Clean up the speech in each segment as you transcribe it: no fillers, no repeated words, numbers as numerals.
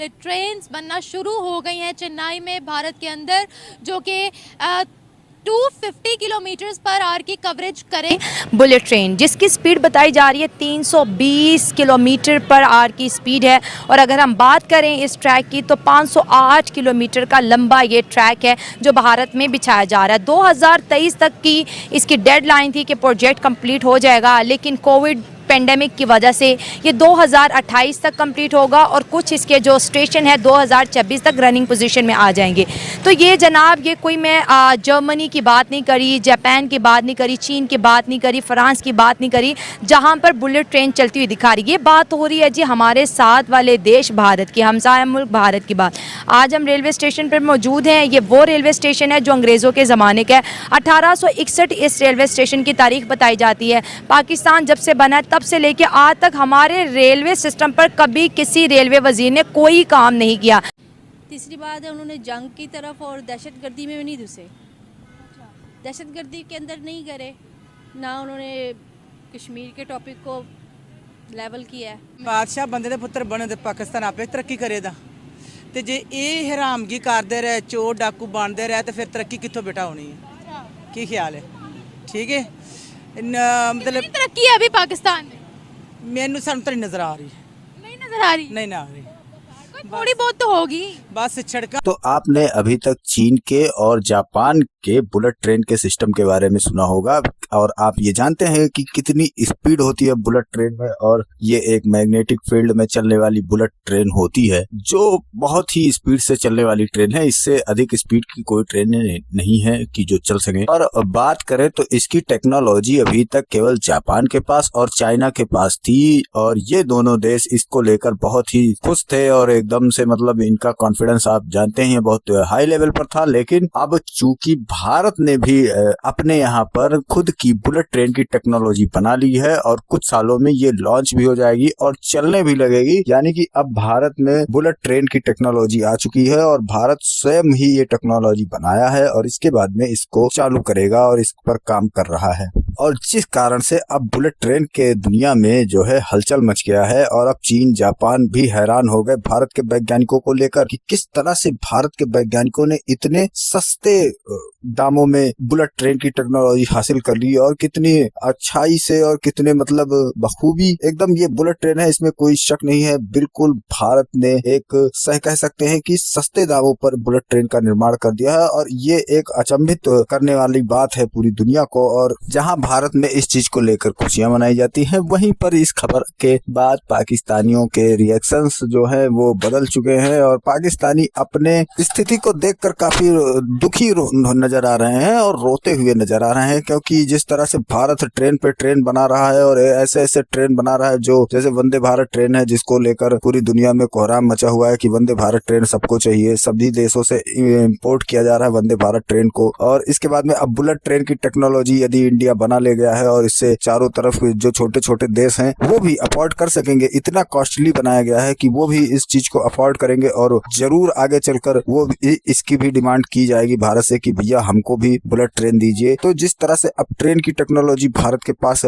Bullet trains बनना शुरू हो गई हैं चेन्नई में, भारत के अंदर, जो कि 250 किलोमीटर्स पर आवर की कवरेज करें। बुलेट ट्रेन जिसकी स्पीड बताई जा रही है 320 किलोमीटर पर आवर की स्पीड है। और अगर हम बात करें इस ट्रैक की तो 508 किलोमीटर का लंबा ये ट्रैक है जो भारत में बिछाया जा रहा है। 2023 तक की इसकी डेडलाइन थी कि प्रोजेक्ट कंप्लीट हो जाएगा, लेकिन कोविड पेंडेमिक की वजह से ये 2028 तक कंप्लीट होगा और कुछ इसके जो स्टेशन है 2026 तक रनिंग पोजीशन में आ जाएंगे। तो ये जनाब, ये कोई मैं जर्मनी की बात नहीं करी, जापान की बात नहीं करी, चीन की बात नहीं करी, फ्रांस की बात नहीं करी, जहां पर बुलेट ट्रेन चलती हुई दिखा रही है। ये बात हो रही है जी हमारे साथ वाले देश भारत की, हमसाया मुल्क भारत की बात। आज हम रेलवे स्टेशन पर मौजूद हैं। ये वो रेलवे स्टेशन है जो अंग्रेज़ों के ज़माने का है। 1861 इस रेलवे स्टेशन की तारीख बताई जाती है। पाकिस्तान जब से बना तब से लेके आज तक हमारे रेलवे सिस्टम पर कभी किसी रेलवे वजीर ने कोई काम नहीं किया। तीसरी बात है, उन्होंने जंग की तरफ और दहशतगर्दी में भी नहीं घुसे। दहशतगर्दी के अंदर नहीं करे, ना उन्होंने कश्मीर के टॉपिक को लेवल किया है। बादशाह बंदे दे पुत्र बने ते पाकिस्तान आपे तरक्की करेगा। ते जे ये हरामगी करते रहे, चोर डाकू बनते रहे, तो फिर तरक्की कितों बेटा होनी है? की ख्याल है? ठीक है, मतलब तरक्की है अभी पाकिस्तान में? मैनू सानू तो नहीं नजर आ रही। नहीं नजर आ रही? नहीं ना आ रही, थोड़ी बहुत तो होगी। बस सड़क। तो आपने अभी तक चीन के और जापान के बुलेट ट्रेन के सिस्टम के बारे में सुना होगा, और आप ये जानते हैं कि कितनी स्पीड होती है बुलेट ट्रेन में, और ये एक मैग्नेटिक फील्ड में चलने वाली बुलेट ट्रेन होती है जो बहुत ही स्पीड से चलने वाली ट्रेन है। इससे अधिक स्पीड की कोई ट्रेन नहीं है कि जो चल सके। और बात करें तो इसकी टेक्नोलॉजी अभी तक केवल जापान के पास और चाइना के पास थी, और ये दोनों देश इसको लेकर बहुत ही खुश थे, और एकदम से मतलब इनका कॉन्फिडेंस आप जानते हैं बहुत हाई लेवल पर था। लेकिन अब चूंकि भारत ने भी अपने यहाँ पर खुद की बुलेट ट्रेन की टेक्नोलॉजी बना ली है, और कुछ सालों में ये लॉन्च भी हो जाएगी और चलने भी लगेगी, यानी कि अब भारत में बुलेट ट्रेन की टेक्नोलॉजी आ चुकी है, और भारत स्वयं ही ये टेक्नोलॉजी बनाया है और इसके बाद में इसको चालू करेगा और इस पर काम कर रहा है। और जिस कारण से अब बुलेट ट्रेन के दुनिया में जो है हलचल मच गया है, और अब चीन जापान भी हैरान हो गए भारत के वैज्ञानिकों को लेकर कि किस तरह से भारत के वैज्ञानिकों ने इतने सस्ते दामों में बुलेट ट्रेन की टेक्नोलॉजी हासिल कर ली, और कितनी अच्छाई से और कितने मतलब बखूबी एकदम ये बुलेट ट्रेन है, इसमें कोई शक नहीं है। बिल्कुल भारत ने एक सही कह सकते हैं कि सस्ते दामों पर बुलेट ट्रेन का निर्माण कर दिया है, और ये एक अचंभित करने वाली बात है पूरी दुनिया को। और जहां भारत में इस चीज को लेकर खुशियां मनाई जाती हैं, वहीं पर इस खबर के बाद पाकिस्तानियों के रिएक्शंस जो है वो बदल चुके हैं, और पाकिस्तानी अपने स्थिति को देखकर काफी दुखी नजर आ रहे हैं और रोते हुए नजर आ रहे हैं, क्योंकि जिस तरह से भारत ट्रेन पे ट्रेन बना रहा है और ऐसे ऐसे ट्रेन बना रहा है जो जैसे वंदे भारत ट्रेन है, जिसको लेकर पूरी दुनिया में कोहराम मचा हुआ है कि वंदे भारत ट्रेन सबको चाहिए, सभी देशों से इंपोर्ट किया जा रहा है वंदे भारत ट्रेन को। और इसके बाद में अब बुलेट ट्रेन की टेक्नोलॉजी यदि इंडिया बना ले गया है, और इससे चारों तरफ जो छोटे छोटे देश हैं वो भी अफोर्ड कर सकेंगे, इतना कॉस्टली बनाया गया है कि वो भी इस चीज को अफोर्ड करेंगे, और जरूर आगे चलकर वो इसकी भी डिमांड की जाएगी भारत से कि भैया हमको भी बुलेट ट्रेन दीजिए। तो जिस तरह से अब ट्रेन की टेक्नोलॉजी भारत के पास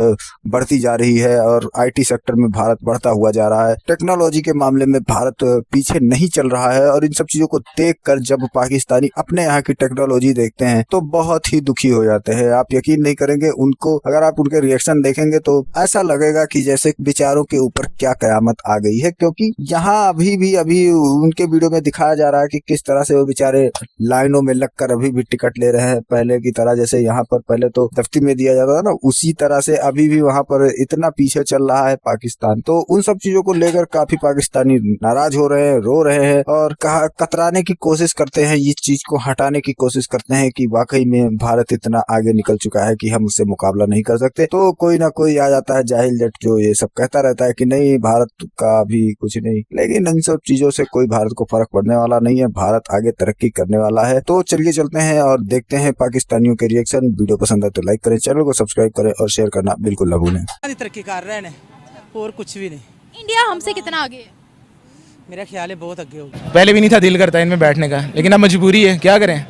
बढ़ती जा रही है, और आईटी सेक्टर में भारत बढ़ता हुआ जा रहा है, टेक्नोलॉजी के मामले में भारत पीछे नहीं चल रहा है, और इन सब चीजों को देखकर जब पाकिस्तानी अपने यहाँ की टेक्नोलॉजी देखते हैं तो बहुत ही दुखी हो जाते हैं। आप यकीन नहीं करेंगे, उनको अगर आप उनके रिएक्शन देखेंगे तो ऐसा लगेगा कि जैसे बेचारों के ऊपर क्या कयामत आ गई है, क्योंकि यहाँ अभी उनके वीडियो में दिखाया जा रहा है कि किस तरह से वो बेचारे लाइनों में लगकर अभी भी टिकट ले रहे हैं। पहले की तरह जैसे यहाँ पर पहले तो दफ्ती में दिया जाता था ना, उसी तरह से अभी भी वहाँ पर इतना पीछे चल रहा है पाकिस्तान। तो उन सब चीजों को लेकर काफी पाकिस्तानी नाराज हो रहे हैं, रो रहे हैं, और कतराने की कोशिश करते हैं, इस चीज को हटाने की कोशिश करते हैं कि वाकई में भारत इतना आगे निकल चुका है कि हम उससे मुकाबला नहीं कर सकते। तो कोई ना कोई आ जाता है जाहिल जट जो ये सब कहता रहता है कि नहीं भारत का भी कुछ नहीं, लेकिन इन सब चीजों से कोई भारत को फर्क पड़ने वाला नहीं है, भारत आगे तरक्की करने वाला है। तो चलिए चलते हैं और देखते हैं पाकिस्तानियों के रिएक्शन। वीडियो पसंद है तो लाइक करें, चैनल को सब्सक्राइब करें और शेयर करना बिल्कुल ना भूलें। तरक्की कर रहे हैं और कुछ भी नहीं। इंडिया हमसे कितना आगे है? मेरा ख्याल है बहुत आगे होगा। पहले भी नहीं था दिल करता इनमें बैठने का, लेकिन अब मजबूरी है, क्या करें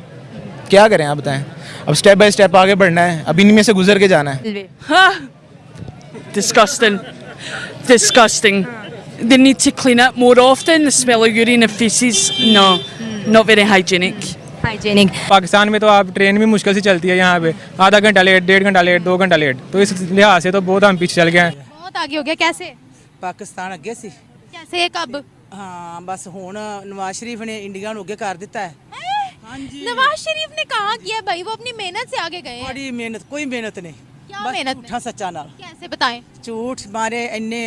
क्या करें आप बताएं। अब स्टेप बाय स्टेप आगे बढ़ना है, अब इनमें से गुजर के जाना है। Disgusting disgusting. they need to clean it more often. The smell of urine and feces, no, not very hygienic. Hygienic. Pakistan में तो आप ट्रेन भी मुश्किल से चलती है यहाँ पे, आधा घंटा लेट, 1.5 घंटा लेट, 2 घंटा लेट, तो इस लिहाज से तो बहुत हम पीछे चल गए हैं। बहुत आगे हो गया। कैसे ਪਾਕਿਸਤਾਨ ਅੱਗੇ ਸੀ। कैसे कब? ਹਾਂ ਬਸ ਹੁਣ ਨਵਾਜ਼ ਸ਼ਰੀਫ ਨੇ ਇੰਡੀਆ ਨੂੰ ਅੱਗੇ ਕਰ ਦਿੱਤਾ ਹੈ। नवाज शरीफ ने कहा किया भाई, वो अपनी मेहनत से आगे गए हैं। ਬੜੀ ਮਿਹਨਤ, ਕੋਈ ਮਿਹਨਤ ਨਹੀਂ, क्या ਬਸ मेहनत ਝੂਠਾ ਸੱਚਾ ਨਾਲ। कैसे बताएं? ਝੂਠ ਮਾਰੇ ਇੰਨੇ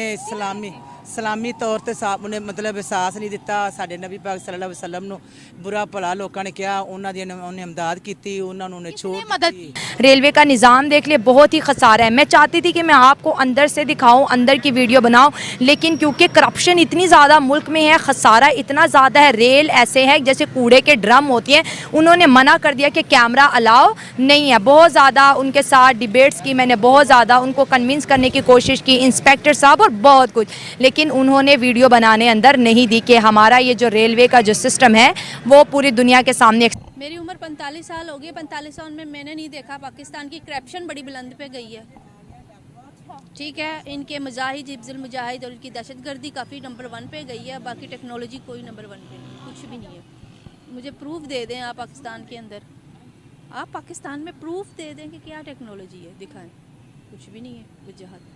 ਸਲਾਮੀ ਤੌਰ ਤੇ ਉਹਨੇ ਮਤਲਬ ਅਹਿਸਾਸ ਨਹੀਂ ਦਿੱਤਾ ਸਾਡੇ ਨਬੀ ਪਾਕ ਸੱਲੱਲਾਹੁ ਅਲੈहि ਵਸੱਲਮ ਨੂੰ। बुरा भला लोगों ने किया, उन्होंने इमदाद की, उन्होंने छोड़ मदद दी। रेलवे का निज़ाम देख लिए, बहुत ही खसारा है। मैं चाहती थी कि मैं आपको अंदर से दिखाऊं, अंदर की वीडियो बनाऊं, लेकिन क्योंकि करप्शन इतनी ज़्यादा मुल्क में है, खसारा इतना ज़्यादा है, रेल ऐसे है जैसे कूड़े के ड्रम होती हैं, उन्होंने मना कर दिया कि कैमरा अलाउ नहीं है। बहुत ज़्यादा उनके साथ डिबेट्स की मैंने, बहुत ज़्यादा उनको कन्विंस करने की कोशिश की, इंस्पेक्टर साहब और बहुत कुछ, लेकिन उन्होंने वीडियो बनाने अंदर नहीं दी कि हमारा ये जो रेलवे का जो सिस्टम है वो पूरी दुनिया के सामने। मेरी उम्र 45 साल हो गई, 45 साल में मैंने नहीं देखा पाकिस्तान की करप्शन बड़ी बुलंद पे गई है। ठीक है, इनके मुजाहिद, हिफ्जुल मुजाहिद और इनकी दहशतगर्दी काफ़ी नंबर 1 पे गई है, बाकी टेक्नोलॉजी कोई नंबर 1 पे नहीं, कुछ भी नहीं है। मुझे प्रूफ दे दें आप पाकिस्तान के अंदर, आप पाकिस्तान में प्रूफ दे दें कि क्या टेक्नोलॉजी है, दिखाएं। कुछ भी नहीं है वजहत।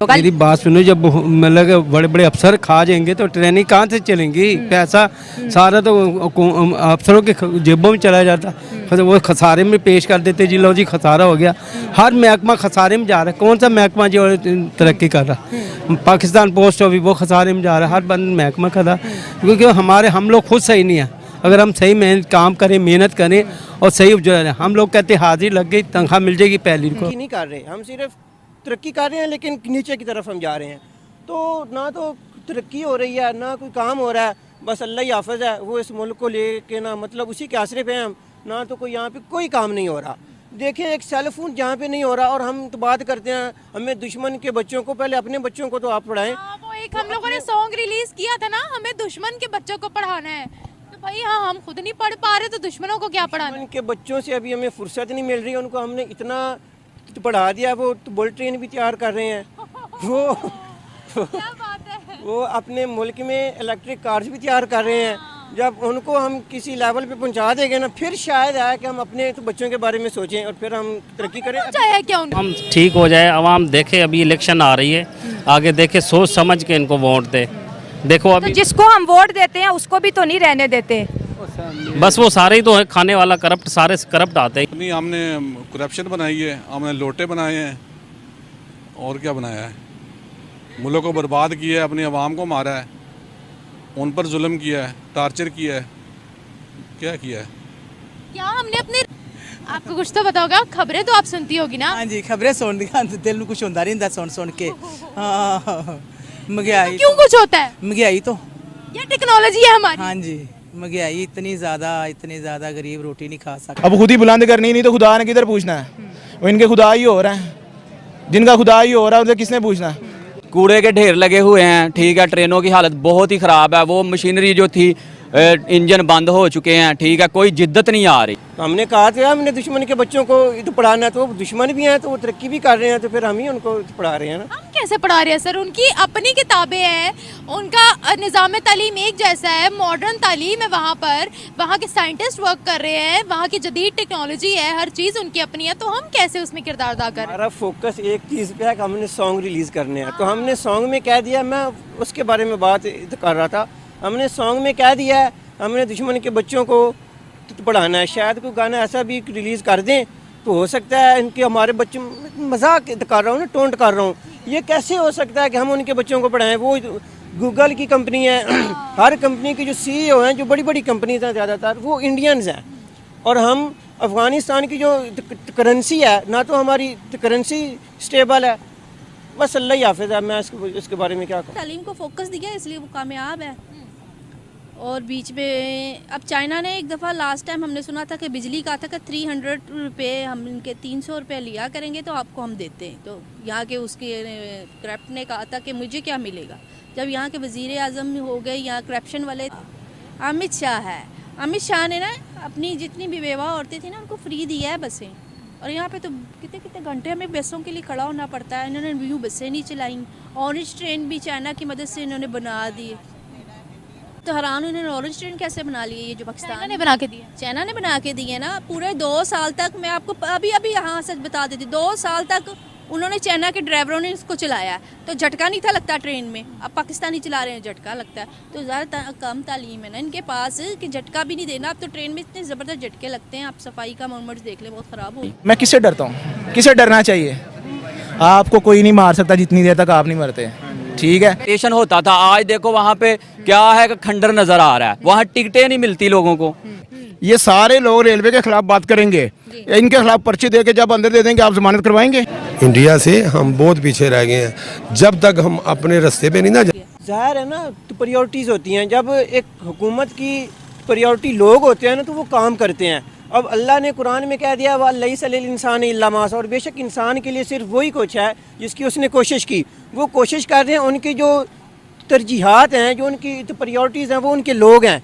मेरी बात सुनो, जब मतलब बड़े बड़े अफसर खा जाएंगे तो ट्रेनिंग कहाँ से चलेंगी? पैसा सारा तो अफसरों के जेबों में चला जाता, वो खसारे में पेश कर देते जी, लो जी खसारा हो गया। हर महकमा खसारे में जा रहा है, कौन सा महकमा जो तरक्की कर रहा? पाकिस्तान पोस्ट ऑफिस वो खसारे में जा रहा है, हर बंद महकमा खड़ा, क्योंकि हम लोग खुद सही नहीं है। अगर हम सही मेहनत काम करें, मेहनत करें और सही जो है, हम लोग कहते हाजिर लग गई, तनख्वाह मिल जाएगी पहली को। नहीं कर रहे, हम सिर्फ तरक्की कर रहे हैं, लेकिन नीचे की तरफ हम जा रहे हैं। तो ना तो तरक्की हो रही है, ना कोई काम हो रहा है, बस अल्लाह ही हाफ़िज़ है। वो इस मुल्क को लेके ना मतलब उसी के आसरे पे हैं हम, ना तो कोई यहाँ पे कोई काम नहीं हो रहा। देखें, एक सेल फोन जहाँ पे नहीं हो रहा, और हम तो बात करते हैं हमें दुश्मन के बच्चों को, पहले अपने बच्चों को तो आप पढ़ाएं। वो एक हम लोगों ने सॉन्ग रिलीज किया था ना, हमें दुश्मन के बच्चों को पढ़ाना है, तो भाई हाँ हम खुद नहीं पढ़ पा रहे तो दुश्मनों को क्या पढ़ाना? उनके बच्चों से अभी हमें फुर्सत नहीं मिल रही, उनको हमने इतना तो पढ़ा दिया, वो तो बुलेट ट्रेन भी तैयार कर रहे हैं, क्या बात है। वो अपने मुल्क में इलेक्ट्रिक कार्स भी तैयार कर रहे हैं। जब उनको हम किसी लेवल पे पहुंचा देंगे ना, फिर शायद है कि हम अपने तो बच्चों के बारे में सोचें और फिर हम तरक्की करें। चाहे क्या उनको हम ठीक हो जाए, आवाम देखे, अभी इलेक्शन आ रही है, आगे देखे, सोच समझ के इनको वोट दे। देखो तो अभी जिसको हम वोट देते हैं उसको भी तो नहीं रहने देते। बस वो सारे ही तो है खाने वाला करप्ट, सारे करप्ट आते हैं। नहीं, हमने करप्शन बनाई है, हमने लोटे बनाए हैं, और क्या बनाया है? मुल्क को बर्बाद किया है, अपनी आवाम को मारा है, उन पर जुल्म किया है, टार्चर किया है, क्या किया है? क्या हमने अपने, आपको कुछ तो पता होगा, खबरें तो आप सुनती होगी ना? हाँ जी, खबरें सुन दी, दिल में कुछ होता रहता सुन के। हाँ, महंगाई क्यों कुछ होता है? महंगाई तो ये टेक्नोलॉजी है हमारी। हाँ जी, महंगाई इतनी ज़्यादा गरीब रोटी नहीं खा सकता। अब खुद ही बुलंद करनी, नहीं तो खुदा ने किधर पूछना है? वो इनके खुदा ही हो रहा है, जिनका खुदा ही हो रहा है उनसे किसने पूछना है? कूड़े के ढेर लगे हुए हैं। ठीक है, ट्रेनों की हालत बहुत ही ख़राब है, वो मशीनरी जो थी इंजन बंद हो चुके हैं। ठीक है, कोई जिद्दत नहीं आ रही। तो हमने कहा था हमने दुश्मन के बच्चों को तो पढ़ाना है, तो वो दुश्मन भी हैं तो वो तरक्की भी कर रहे हैं, तो फिर हम ही उनको पढ़ा रहे हैं ना। हम कैसे पढ़ा रहे हैं सर? उनकी अपनी किताबें हैं, उनका निज़ाम तालीम एक जैसा है, मॉडर्न तालीम है वहाँ पर, वहाँ के साइंटिस्ट वर्क कर रहे हैं, वहाँ की जदीद टेक्नोलॉजी है, हर चीज़ उनकी अपनी है, तो हम कैसे उसमें किरदार अदा कर रहे हैं? हमारा फोकस एक चीज़ पे है कि हमने सॉन्ग रिलीज़ करने हैं, तो हमने सॉन्ग में कह दिया, मैं उसके बारे में बात कर रहा था, हमने सॉन्ग में कह दिया है हमने दुश्मन के बच्चों को पढ़ाना है। शायद कोई गाना ऐसा भी रिलीज़ कर दें तो हो सकता है इनके हमारे बच्चे, मजाक कर रहा हूँ ना, टोंट कर रहा हूँ, ये कैसे हो सकता है कि हम उनके बच्चों को पढ़ाएं? वो गूगल की कंपनी है, हर कंपनी की जो CEO हैं, जो बड़ी बड़ी कंपनीज हैं ज़्यादातर वो इंडियंस हैं, और हम अफ़गानिस्तान की जो करेंसी है ना, तो हमारी करेंसी स्टेबल है, बस अल्लाह ही हाफ़िज़ है। मैं इसके बारे में क्या कहूँ? तालीम को फोकस दिया इसलिए वो कामयाब है। और बीच में अब चाइना ने एक दफ़ा लास्ट टाइम हमने सुना था कि बिजली का था कि 300 रुपये, हम इनके 300 रुपये लिया करेंगे तो आपको हम देते हैं। तो यहाँ के उसके करप्ट ने कहा था कि मुझे क्या मिलेगा? जब यहाँ के वज़ीर आज़म हो गए यहाँ करप्शन वाले, अमित शाह है, अमित शाह ने ना अपनी जितनी भी बेवा औरतें थी ना उनको फ्री दिया है बसें, और यहाँ पे तो कितने कितने घंटे हमें बसों के लिए खड़ा होना पड़ता है। इन्होंने यूँ बसें नहीं चलाई ऑरेंज ट्रेन भी चाइना की मदद से इन्होंने बना दी। तो हैरान इन्होंने ऑरेंज ट्रेन कैसे बना ली है ये जो पाकिस्तान ने बना के दिया। चाइना ने बना के दी है ना। पूरे 2 साल तक, मैं आपको अभी अभी यहाँ सच बता देती, 2 साल तक उन्होंने चाइना के ड्राइवरों ने इसको चलाया, तो झटका नहीं था लगता ट्रेन में। अब पाकिस्तानी चला रहे हैं, झटका लगता है। तो ज़्यादा कम तालीम है ना इनके पास कि झटका भी नहीं देना। अब तो ट्रेन में इतने ज़बरदस्त झटके लगते हैं, आप सफाई का मोमेंट्स देख लें, बहुत ख़राब हो। मैं किससे डरता हूँ? किसे डरना चाहिए? आपको कोई नहीं मार सकता जितनी देर तक आप नहीं मरते, ठीक है। स्टेशन होता था, आज देखो वहाँ पे क्या है कि खंडर नजर आ रहा है, वहाँ टिकटें नहीं मिलती लोगों को। ये सारे लोग रेलवे के खिलाफ बात करेंगे, इनके खिलाफ पर्ची दे के जब अंदर दे देंगे, आप जमानत करवाएंगे? इंडिया से हम बहुत पीछे रह गए हैं। जब तक हम अपने रास्ते पे नहीं ना ज़ाहिर है ना, तो प्रायोरिटीज़ होती हैं। जब एक हुकूमत की प्रायोरिटी लोग होते हैं ना, तो वो काम करते हैं। अब अल्लाह ने कुरान में कह दिया वलैसा लिल इंसानी इल्ला मा सा, और बेशक इंसान के लिए सिर्फ वही कुछ है जिसकी उसने कोशिश की। वो कोशिश कर रहे हैं, उनकी जो तरजीहात हैं, जो उनकी प्रायोरिटीज़ हैं, वो उनके लोग हैं।